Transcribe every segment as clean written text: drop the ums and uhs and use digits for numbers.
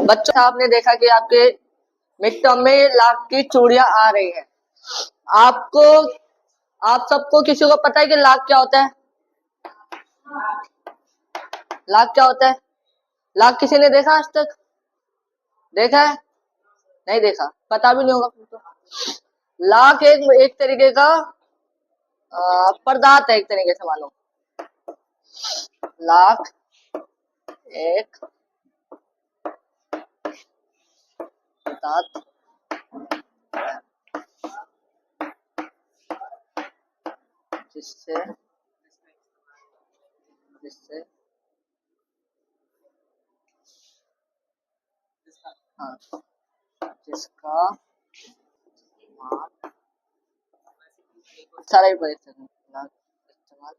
बच्चों, आपने देखा कि आपके मिड टर्म में लाख की चूड़ियां आ रही हैं। आपको आप सबको किसी को पता है कि लाख क्या होता है? लाख क्या होता है? लाख किसी ने देखा आज तक? देखा है? नहीं देखा, पता भी नहीं होगा तो। लाख एक एक तरीके का पदार्थ है, एक तरीके से मानो। लाख एक पदार्थ जिससे जिससे हाँ, जिसका सारा ही परिचय लाख इस्तेमाल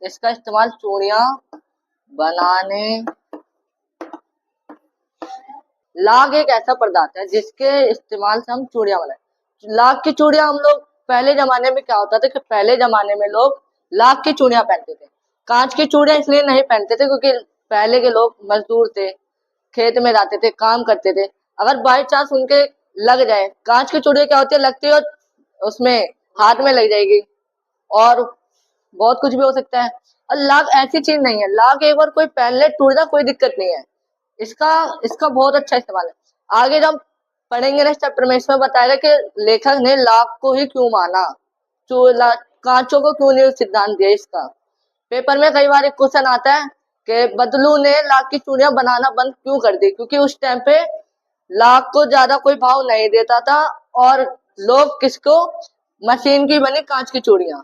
इसका इस्तेमाल चूड़ियां बनाने। लाख एक ऐसा पदार्थ है जिसके इस्तेमाल से हम चूड़ियां बनाए। लाख की चूड़ियां हम लोग पहले जमाने में क्या होता था कि पहले जमाने में लोग लाख की चूड़ियां पहनते थे। कांच की चूड़ियां इसलिए नहीं पहनते थे क्योंकि पहले के लोग मजदूर थे, खेत में जाते थे, काम करते थे। अगर बाई चांस उनके लग जाए, कांच की चूड़ियां क्या होती है, लगती है उसमें हाथ में लग जाएगी और बहुत कुछ भी हो सकता है। और लाख ऐसी चीज नहीं है, लाख एक बार कोई पहन ले टूट जाए कोई दिक्कत नहीं है। इसका इसका बहुत अच्छा इस्तेमाल है। आगे जब पढ़ेंगे नेक्स्ट चैप्टर में, इसमें बताएगा कि लेखक ने लाख को ही क्यों माना, कांचों को क्यों नहीं सिद्धांत दिया। इसका पेपर में कई बार एक क्वेश्चन आता है कि बदलू ने लाख की चूड़ियां बनाना बंद क्यों कर दी, क्योंकि उस टाइम पे लाख को ज्यादा कोई भाव नहीं देता था और लोग किसको, मशीन की बनी कांच की चूड़ियां।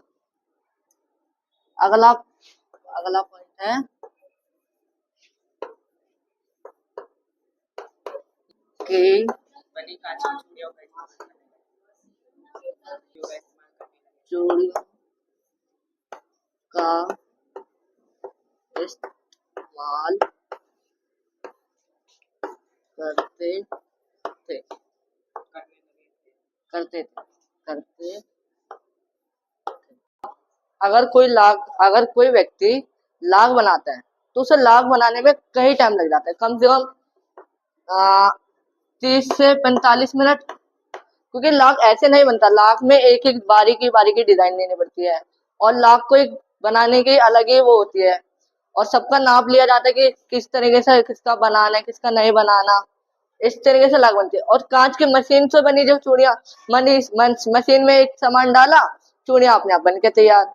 अगला अगला पॉइंट है कि चूड़ियों का इस्तेमाल करते थे करते थे करते अगर कोई व्यक्ति लाख बनाता है तो उसे लाख बनाने में कई टाइम लग जाता है, कम से कम 30 से 45 मिनट। क्योंकि लाख ऐसे नहीं बनता, लाख में एक एक बारीकी बारीकी डिजाइन लेनी पड़ती है और लाख को एक बनाने की अलग ही वो होती है और सबका नाप लिया जाता है कि किस तरीके से किसका बनाना है किसका नहीं बनाना। इस तरीके से लाख बनती है। और कांच की मशीन से बनी जो चूड़ियां, मशीन में एक सामान डाला, चूड़ियां अपने आप बन के तैयार।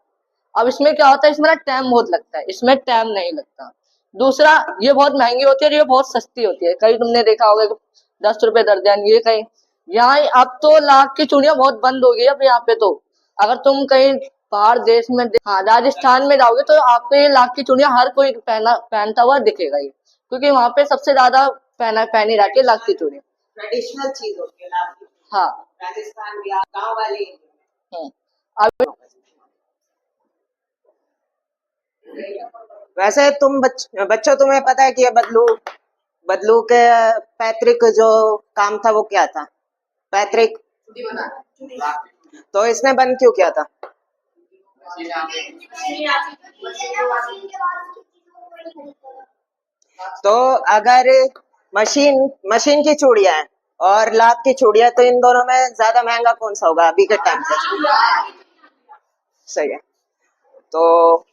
अब इसमें क्या होता है, इसमें ना टाइम बहुत लगता है, इसमें टाइम नहीं लगता। दूसरा, ये बहुत महंगी होती है और ये बहुत सस्ती होती है। कहीं तुमने देखा होगा कि 10 रुपए दर्जन, ये कहीं यहाँ अब तो लाख की चूड़ियां बहुत बंद हो गई अब यहाँ पे तो। अगर तुम कहीं बाहर देश में, हाँ राजस्थान में जाओगे तो आपको ये लाख की चूड़ियां हर कोई पहनता हुआ दिखेगा ये, क्योंकि वहां पे सबसे ज्यादा पहनी जाती है लाख की चूड़ियां। ट्रेडिशनल चीज होती है लाख की। हाँ, राजस्थान बिहार गाँव वाले। अब वैसे बच्चों तुम्हें पता है कि ये बदलू बदलू के पैतृक जो काम था वो क्या था? पैतृक, तो इसने बंद क्यों किया था? तो अगर मशीन मशीन की चूड़ियां हैं और लाख की चूड़ियां, तो इन दोनों में ज्यादा महंगा कौन सा होगा अभी के टाइम पे? सही है। तो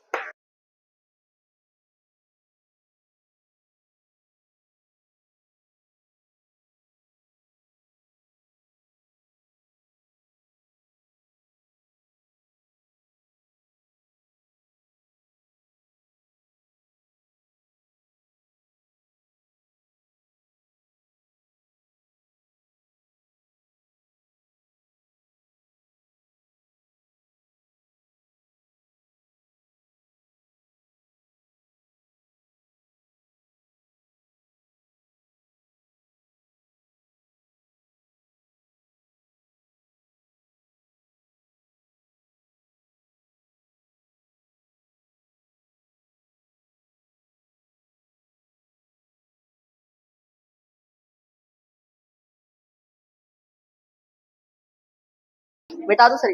मिटा दो सही।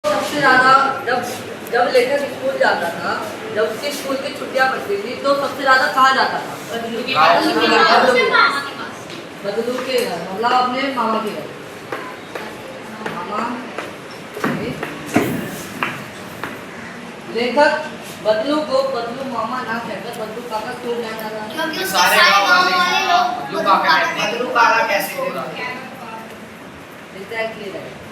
सबसे ज्यादा जब जब लेखक स्कूल जाता था जब उसकी स्कूल की छुट्टियां पड़ती थी तो सबसे ज्यादा कहाँ जाता था? बदलू के घर, मतलब अपने मामा के घर। मामा लेखक बदलू को बदलू मामा ना कहकर बदलू काका क्यों जाना था? क्योंकि सारे गांव वाले बदलू काका कहते हैं। बदलू काका कैसे होगा? Exactly right.